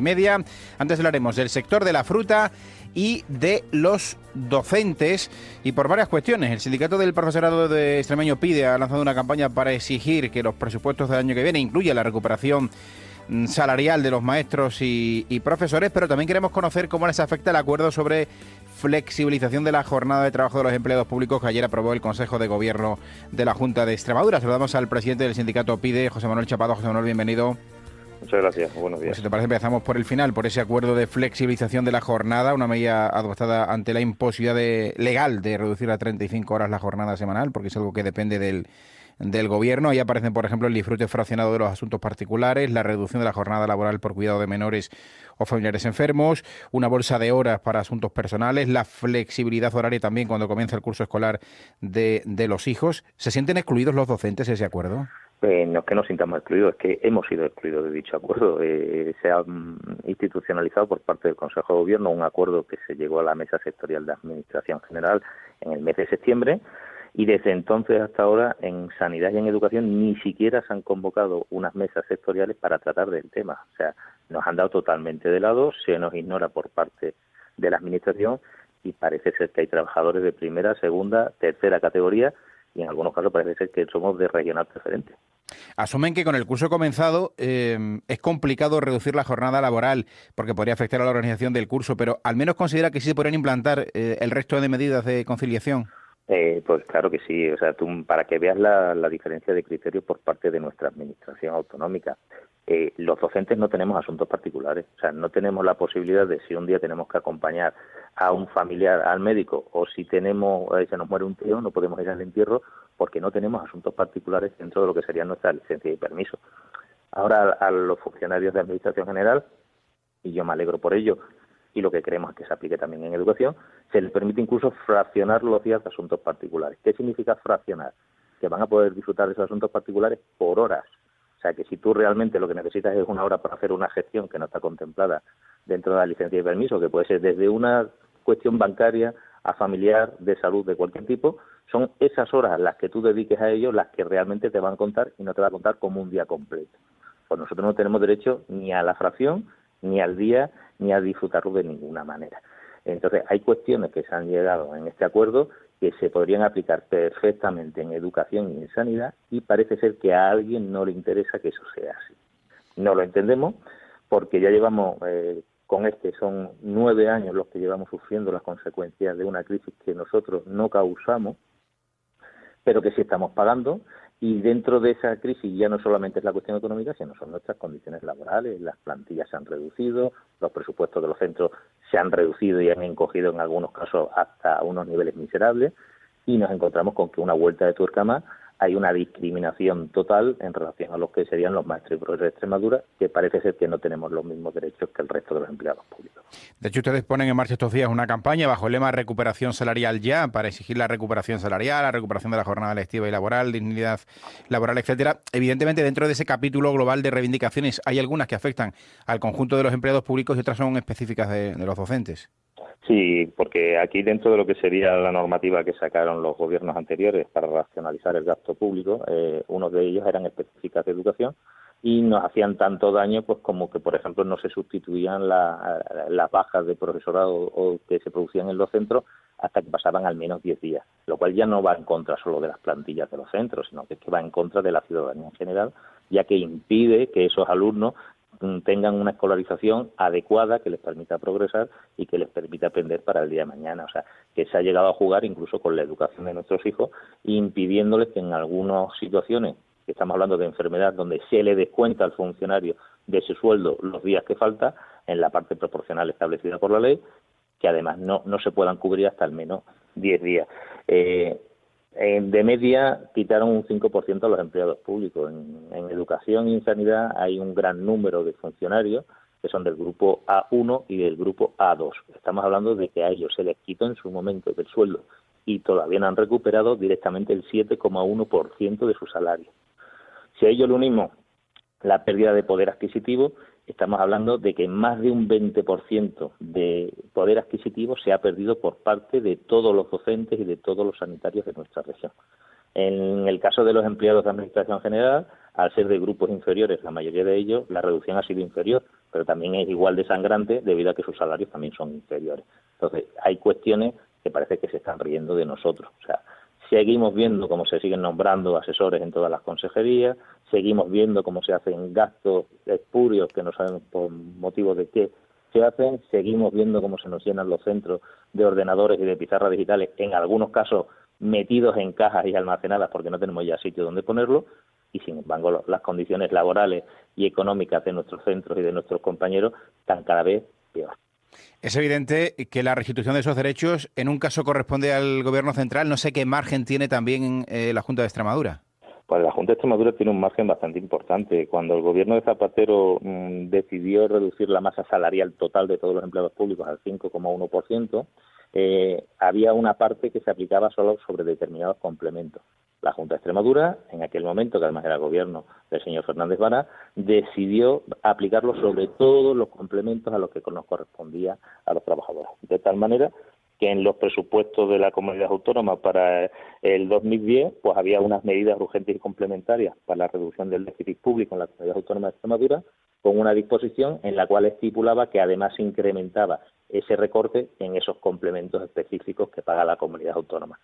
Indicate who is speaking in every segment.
Speaker 1: 9:30. Antes hablaremos del sector de la fruta y de los docentes, y por varias cuestiones. El sindicato del profesorado de Extremeño PIDE ha lanzado una campaña para exigir que los presupuestos del año que viene incluya la recuperación salarial de los maestros y profesores, pero también queremos conocer cómo les afecta el acuerdo sobre flexibilización de la jornada de trabajo de los empleados públicos que ayer aprobó el Consejo de Gobierno de la Junta de Extremadura. Saludamos al presidente del sindicato PIDE, José Manuel Chapado. José Manuel, bienvenido.
Speaker 2: Muchas gracias, buenos días.
Speaker 1: Pues si te parece, empezamos por el final, por ese acuerdo de flexibilización de la jornada, una medida adoptada ante la imposibilidad legal de reducir a 35 horas la jornada semanal, porque es algo que depende del Gobierno. Ahí aparecen, por ejemplo, el disfrute fraccionado de los asuntos particulares, la reducción de la jornada laboral por cuidado de menores o familiares enfermos, una bolsa de horas para asuntos personales, la flexibilidad horaria también cuando comienza el curso escolar de los hijos. ¿Se sienten excluidos los docentes de ese acuerdo?
Speaker 2: No es que nos sintamos excluidos, es que hemos sido excluidos de dicho acuerdo. Se ha institucionalizado por parte del Consejo de Gobierno un acuerdo que se llegó a la Mesa Sectorial de Administración General en el mes de septiembre, y desde entonces hasta ahora en Sanidad y en Educación ni siquiera se han convocado unas mesas sectoriales para tratar del tema. O sea, nos han dado totalmente de lado, se nos ignora por parte de la Administración y parece ser que hay trabajadores de primera, segunda, tercera categoría, y en algunos casos parece ser que somos de regional preferente.
Speaker 1: Asumen que con el curso comenzado es complicado reducir la jornada laboral porque podría afectar a la organización del curso, pero al menos considera que sí se podrían implantar el resto de medidas de conciliación.
Speaker 2: Pues claro que sí, o sea, tú, para que veas la diferencia de criterio por parte de nuestra administración autonómica, los docentes no tenemos asuntos particulares, o sea, no tenemos la posibilidad de, si un día tenemos que acompañar a un familiar al médico, o si se nos muere un tío, no podemos ir al entierro porque no tenemos asuntos particulares dentro de lo que sería nuestra licencia y permiso. Ahora a los funcionarios de Administración General, y yo me alegro por ello, y lo que queremos es que se aplique también en educación, se les permite incluso fraccionar los días de asuntos particulares. ¿Qué significa fraccionar? Que van a poder disfrutar de esos asuntos particulares por horas. O sea, que si tú realmente lo que necesitas es una hora para hacer una gestión que no está contemplada dentro de la licencia y permiso, que puede ser desde una cuestión bancaria a familiar, de salud, de cualquier tipo, son esas horas las que tú dediques a ello las que realmente te van a contar y no te va a contar como un día completo. Pues nosotros no tenemos derecho ni a la fracción, ni al día, ni a disfrutarlo de ninguna manera. Entonces, hay cuestiones que se han llegado en este acuerdo que se podrían aplicar perfectamente en educación y en sanidad, y parece ser que a alguien no le interesa que eso sea así. No lo entendemos porque ya llevamos, son 9 años los que llevamos sufriendo las consecuencias de una crisis que nosotros no causamos, pero que sí estamos pagando. Y dentro de esa crisis ya no solamente es la cuestión económica, sino son nuestras condiciones laborales. Las plantillas se han reducido, los presupuestos de los centros se han reducido y han encogido en algunos casos hasta unos niveles miserables, y nos encontramos con que una vuelta de tuerca más, hay una discriminación total en relación a los que serían los maestros y profesores de Extremadura, que parece ser que no tenemos los mismos derechos que el resto de los empleados públicos.
Speaker 1: De hecho, ustedes ponen en marcha estos días una campaña bajo el lema Recuperación Salarial Ya, para exigir la recuperación salarial, la recuperación de la jornada lectiva y laboral, dignidad laboral, etcétera. Evidentemente, dentro de ese capítulo global de reivindicaciones, hay algunas que afectan al conjunto de los empleados públicos y otras son específicas de los docentes.
Speaker 2: Sí, porque aquí dentro de lo que sería la normativa que sacaron los gobiernos anteriores para racionalizar el gasto público, unos de ellos eran específicas de educación y nos hacían tanto daño pues como que, por ejemplo, no se sustituían las bajas de profesorado o que se producían en los centros hasta que pasaban al menos 10 días, lo cual ya no va en contra solo de las plantillas de los centros, sino que va en contra de la ciudadanía en general, ya que impide que esos alumnos tengan una escolarización adecuada que les permita progresar y que les permita aprender para el día de mañana. O sea, que se ha llegado a jugar incluso con la educación de nuestros hijos, impidiéndoles que en algunas situaciones, que estamos hablando de enfermedad, donde se le descuenta al funcionario de su sueldo los días que falta, en la parte proporcional establecida por la ley, que además no se puedan cubrir hasta al menos 10 días. De media quitaron un 5% a los empleados públicos. En educación y en sanidad hay un gran número de funcionarios que son del grupo A1 y del grupo A2. Estamos hablando de que a ellos se les quitó en su momento del sueldo y todavía no han recuperado directamente el 7,1% de su salario. Si a ello le unimos la pérdida de poder adquisitivo, estamos hablando de que más de un 20% de poder adquisitivo se ha perdido por parte de todos los docentes y de todos los sanitarios de nuestra región. En el caso de los empleados de Administración General, al ser de grupos inferiores, la mayoría de ellos, la reducción ha sido inferior, pero también es igual de sangrante debido a que sus salarios también son inferiores. Entonces, hay cuestiones que parece que se están riendo de nosotros. O sea, seguimos viendo cómo se siguen nombrando asesores en todas las consejerías, seguimos viendo cómo se hacen gastos espurios que no sabemos por motivos de qué se hacen, seguimos viendo cómo se nos llenan los centros de ordenadores y de pizarras digitales, en algunos casos metidos en cajas y almacenadas porque no tenemos ya sitio donde ponerlo, y sin embargo las condiciones laborales y económicas de nuestros centros y de nuestros compañeros están cada vez peor.
Speaker 1: Es evidente que la restitución de esos derechos en un caso corresponde al Gobierno central. No sé qué margen tiene también la Junta de Extremadura.
Speaker 2: Pues la Junta de Extremadura tiene un margen bastante importante. Cuando el gobierno de Zapatero decidió reducir la masa salarial total de todos los empleados públicos al 5,1%, había una parte que se aplicaba solo sobre determinados complementos. La Junta de Extremadura, en aquel momento, que además era el gobierno del señor Fernández Vara, decidió aplicarlo sobre todos los complementos a los que nos correspondía a los trabajadores. De tal manera que en los presupuestos de la comunidad autónoma para el 2010, pues había unas medidas urgentes y complementarias para la reducción del déficit público en la comunidad autónoma de Extremadura, con una disposición en la cual estipulaba que además se incrementaba ese recorte en esos complementos específicos que paga la comunidad autónoma.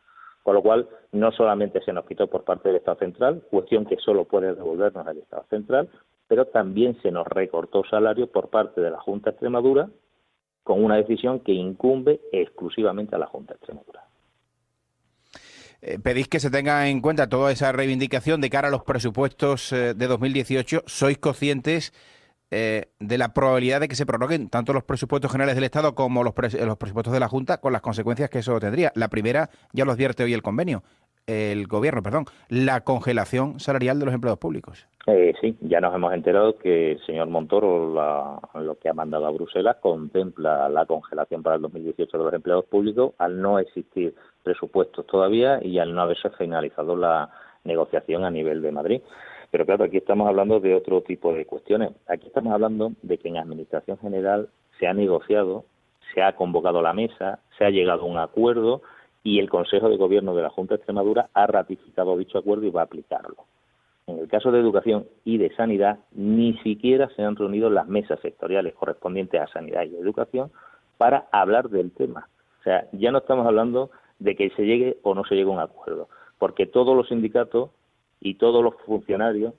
Speaker 2: Con lo cual, no solamente se nos quitó por parte del Estado central, cuestión que solo puede devolvernos el Estado central, pero también se nos recortó salario por parte de la Junta de Extremadura, con una decisión que incumbe exclusivamente a la Junta de Extremadura.
Speaker 1: Pedís que se tenga en cuenta toda esa reivindicación de cara a los presupuestos de 2018. ¿Sois conscientes de la probabilidad de que se prorroguen tanto los presupuestos generales del Estado como los presupuestos de la Junta, con las consecuencias que eso tendría? La primera, ya lo advierte hoy el gobierno, la congelación salarial de los empleados públicos.
Speaker 2: Sí, ya nos hemos enterado que el señor Montoro, lo que ha mandado a Bruselas, contempla la congelación para el 2018 de los empleados públicos al no existir presupuestos todavía y al no haberse finalizado la negociación a nivel de Madrid. Pero claro, aquí estamos hablando de otro tipo de cuestiones. Aquí estamos hablando de que en Administración General se ha negociado, se ha convocado la mesa, se ha llegado a un acuerdo y el Consejo de Gobierno de la Junta de Extremadura ha ratificado dicho acuerdo y va a aplicarlo. En el caso de Educación y de Sanidad, ni siquiera se han reunido las mesas sectoriales correspondientes a Sanidad y Educación para hablar del tema. O sea, ya no estamos hablando de que se llegue o no se llegue a un acuerdo, porque todos los sindicatos y todos los funcionarios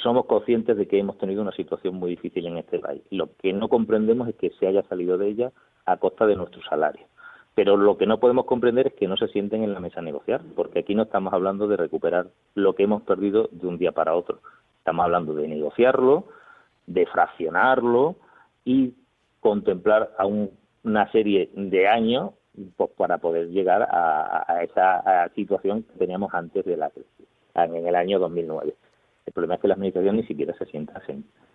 Speaker 2: somos conscientes de que hemos tenido una situación muy difícil en este país. Lo que no comprendemos es que se haya salido de ella a costa de nuestros salarios. Pero lo que no podemos comprender es que no se sienten en la mesa a negociar, porque aquí no estamos hablando de recuperar lo que hemos perdido de un día para otro. Estamos hablando de negociarlo, de fraccionarlo y contemplar a una serie de años pues, para poder llegar a esa situación que teníamos antes de la crisis, en el año 2009. El problema es que la Administración ni siquiera se sienta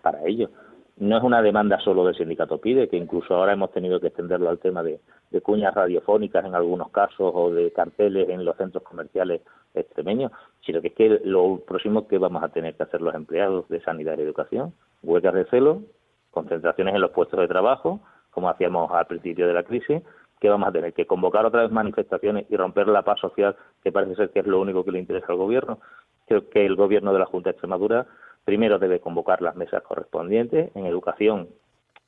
Speaker 2: para ello. No es una demanda solo del sindicato PIDE, que incluso ahora hemos tenido que extenderlo al tema de cuñas radiofónicas en algunos casos o de carteles en los centros comerciales extremeños, sino que es que lo próximo que vamos a tener que hacer los empleados de Sanidad y Educación, huelgas de celo, concentraciones en los puestos de trabajo, como hacíamos al principio de la crisis, que vamos a tener que convocar otra vez manifestaciones y romper la paz social, que parece ser que es lo único que le interesa al Gobierno. Creo que el Gobierno de la Junta de Extremadura primero debe convocar las mesas correspondientes en Educación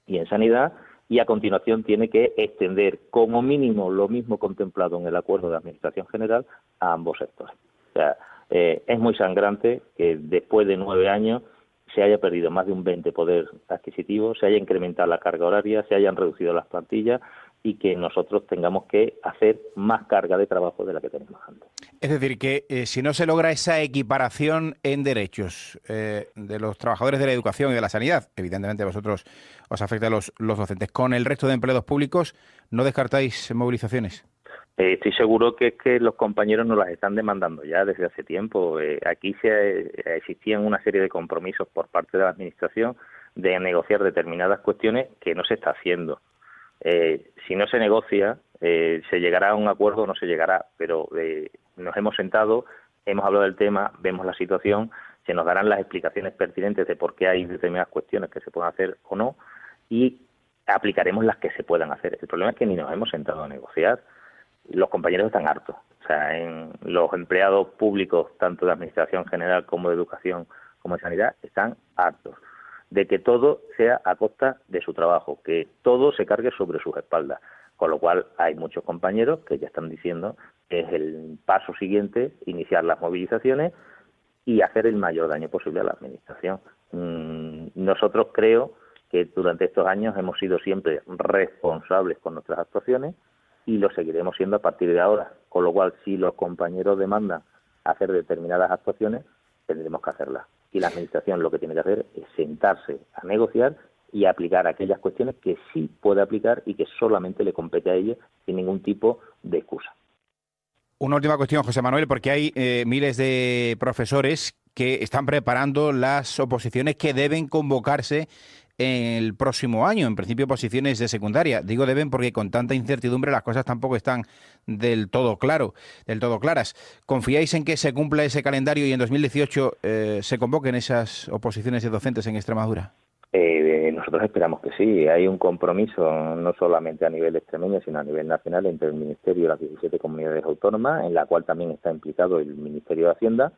Speaker 2: y en Sanidad y a continuación tiene que extender como mínimo lo mismo contemplado en el Acuerdo de Administración General a ambos sectores. O sea, es muy sangrante que después de 9 años se haya perdido más de un 20% poder adquisitivo, se haya incrementado la carga horaria, se hayan reducido las plantillas y que nosotros tengamos que hacer más carga de trabajo de la que teníamos antes.
Speaker 1: Es decir, que si no se logra esa equiparación en derechos de los trabajadores de la educación y de la sanidad, evidentemente a vosotros os afecta a los docentes, con el resto de empleados públicos, ¿no descartáis movilizaciones?
Speaker 2: Estoy seguro que es que los compañeros nos las están demandando ya desde hace tiempo. Aquí existían una serie de compromisos por parte de la Administración de negociar determinadas cuestiones que no se está haciendo. Si no se negocia, se llegará a un acuerdo o no se llegará, pero nos hemos sentado, hemos hablado del tema, vemos la situación, se nos darán las explicaciones pertinentes de por qué hay determinadas cuestiones que se pueden hacer o no y aplicaremos las que se puedan hacer. El problema es que ni nos hemos sentado a negociar. Los compañeros están hartos. O sea, en los empleados públicos, tanto de Administración General como de Educación como de Sanidad, están hartos. de que todo sea a costa de su trabajo, que todo se cargue sobre sus espaldas. Con lo cual hay muchos compañeros que ya están diciendo que es el paso siguiente iniciar las movilizaciones y hacer el mayor daño posible a la Administración. Nosotros creo que durante estos años hemos sido siempre responsables con nuestras actuaciones y lo seguiremos siendo a partir de ahora. Con lo cual, si los compañeros demandan hacer determinadas actuaciones, tendremos que hacerlas. Y la Administración lo que tiene que hacer es sentarse a negociar y aplicar aquellas cuestiones que sí puede aplicar y que solamente le compete a ella sin ningún tipo de excusa.
Speaker 1: Una última cuestión, José Manuel, porque hay miles de profesores que están preparando las oposiciones que deben convocarse el próximo año, en principio oposiciones de secundaria. Digo deben porque con tanta incertidumbre las cosas tampoco están del todo claras. ¿Confiáis en que se cumpla ese calendario y en 2018 se convoquen esas oposiciones de docentes en Extremadura?
Speaker 2: Nosotros esperamos que sí. Hay un compromiso no solamente a nivel extremeño, sino a nivel nacional entre el Ministerio y las 17 comunidades autónomas, en la cual también está implicado el Ministerio de Hacienda,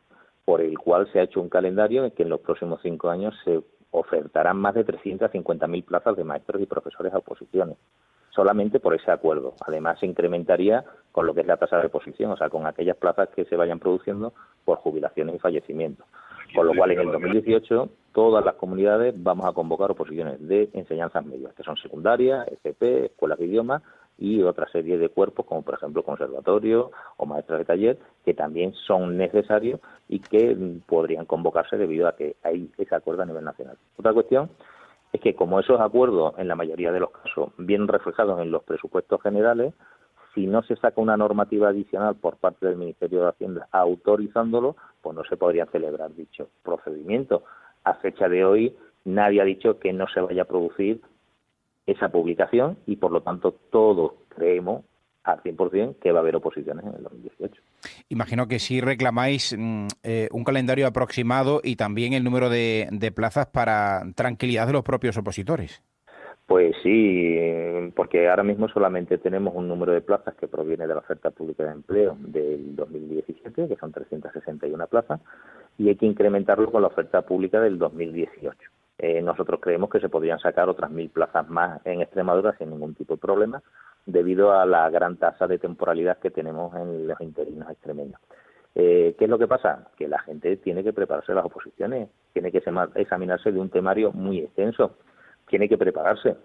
Speaker 2: por el cual se ha hecho un calendario en que en los próximos 5 años se ofertarán más de 350.000 plazas de maestros y profesores a oposiciones, solamente por ese acuerdo. Además, se incrementaría con lo que es la tasa de reposición, o sea, con aquellas plazas que se vayan produciendo por jubilaciones y fallecimientos. Con lo cual, en el 2018, todas las comunidades vamos a convocar oposiciones de enseñanzas medias, que son secundarias, FP, escuelas de idiomas y otra serie de cuerpos, como por ejemplo conservatorio o maestras de taller, que también son necesarios y que podrían convocarse debido a que hay ese acuerdo a nivel nacional. Otra cuestión es que, como esos acuerdos, en la mayoría de los casos, vienen reflejados en los presupuestos generales, si no se saca una normativa adicional por parte del Ministerio de Hacienda autorizándolo, pues no se podría celebrar dicho procedimiento. A fecha de hoy, nadie ha dicho que no se vaya a producir esa publicación y, por lo tanto, todos creemos al 100% que va a haber oposiciones en el 2018.
Speaker 1: Imagino que sí reclamáis un calendario aproximado y también el número de plazas para tranquilidad de los propios opositores.
Speaker 2: Pues sí, porque ahora mismo solamente tenemos un número de plazas que proviene de la oferta pública de empleo del 2017, que son 361 plazas, y hay que incrementarlo con la oferta pública del 2018. Nosotros creemos que se podrían sacar otras 1.000 plazas más en Extremadura sin ningún tipo de problema, debido a la gran tasa de temporalidad que tenemos en los interinos extremeños. ¿Qué es lo que pasa? Que la gente tiene que prepararse las oposiciones, tiene que examinarse de un temario muy extenso, tiene que prepararse.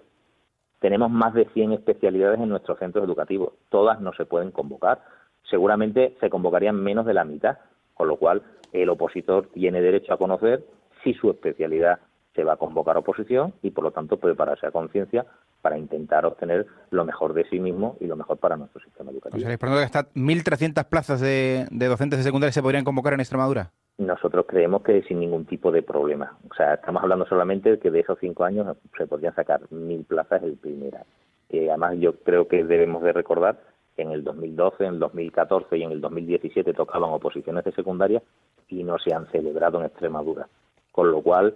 Speaker 2: Tenemos más de 100 especialidades en nuestros centros educativos. Todas no se pueden convocar. Seguramente se convocarían menos de la mitad, con lo cual el opositor tiene derecho a conocer si su especialidad se va a convocar a oposición y, por lo tanto, prepararse a conciencia para intentar obtener lo mejor de sí mismo y lo mejor para nuestro sistema educativo.
Speaker 1: O sea, ¿por que hasta 1.300 plazas de docentes de secundaria se podrían convocar en Extremadura?
Speaker 2: Nosotros creemos que sin ningún tipo de problema. O sea, estamos hablando solamente de que de esos 5 años se podrían sacar 1.000 plazas el primer año. Además, yo creo que debemos de recordar que en el 2012, en el 2014 y en el 2017 tocaban oposiciones de secundaria y no se han celebrado en Extremadura. Con lo cual,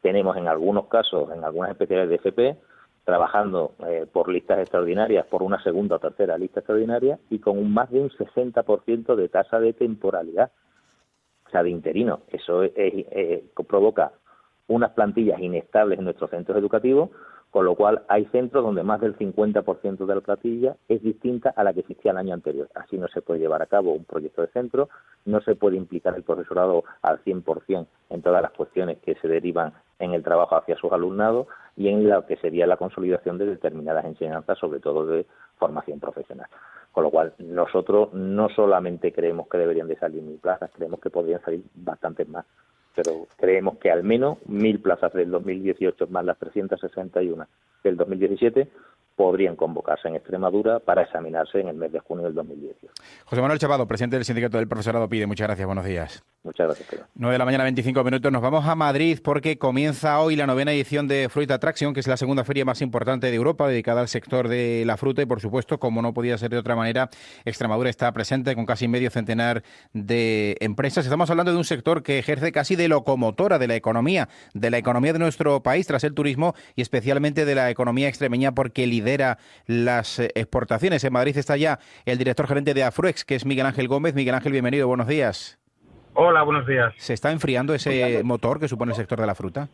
Speaker 2: tenemos en algunos casos, en algunas especialidades de FP, trabajando por listas extraordinarias, por una segunda o tercera lista extraordinaria y con más de un 60% de tasa de temporalidad. O sea, de interino. Eso provoca unas plantillas inestables en nuestros centros educativos, con lo cual hay centros donde más del 50% de la plantilla es distinta a la que existía el año anterior. Así no se puede llevar a cabo un proyecto de centro, no se puede implicar el profesorado al 100% en todas las cuestiones que se derivan en el trabajo hacia sus alumnados y en lo que sería la consolidación de determinadas enseñanzas, sobre todo de formación profesional. Con lo cual, nosotros no solamente creemos que deberían de salir 1.000 plazas, creemos que podrían salir bastantes más. Pero creemos que al menos 1.000 plazas del 2018 más las 361 del 2017 podrían convocarse en Extremadura para examinarse en el mes de junio del 2018.
Speaker 1: José Manuel Chavado, presidente del Sindicato del Profesorado PIDE, muchas gracias, buenos días.
Speaker 2: Muchas gracias, Pedro.
Speaker 1: 9 de la mañana, 25 minutos. Nos vamos a Madrid porque comienza hoy la 9ª edición de Fruit Attraction, que es la segunda feria más importante de Europa dedicada al sector de la fruta y, por supuesto, como no podía ser de otra manera, Extremadura está presente con casi medio centenar de empresas. Estamos hablando de un sector que ejerce casi de locomotora de la economía de nuestro país tras el turismo y especialmente de la economía extremeña porque lidera las exportaciones. En Madrid está ya el director gerente de Afruex, que es Miguel Ángel Gómez. Miguel Ángel, bienvenido, buenos días.
Speaker 3: Hola, buenos días.
Speaker 1: ¿Se está enfriando ese motor que supone el sector de la fruta?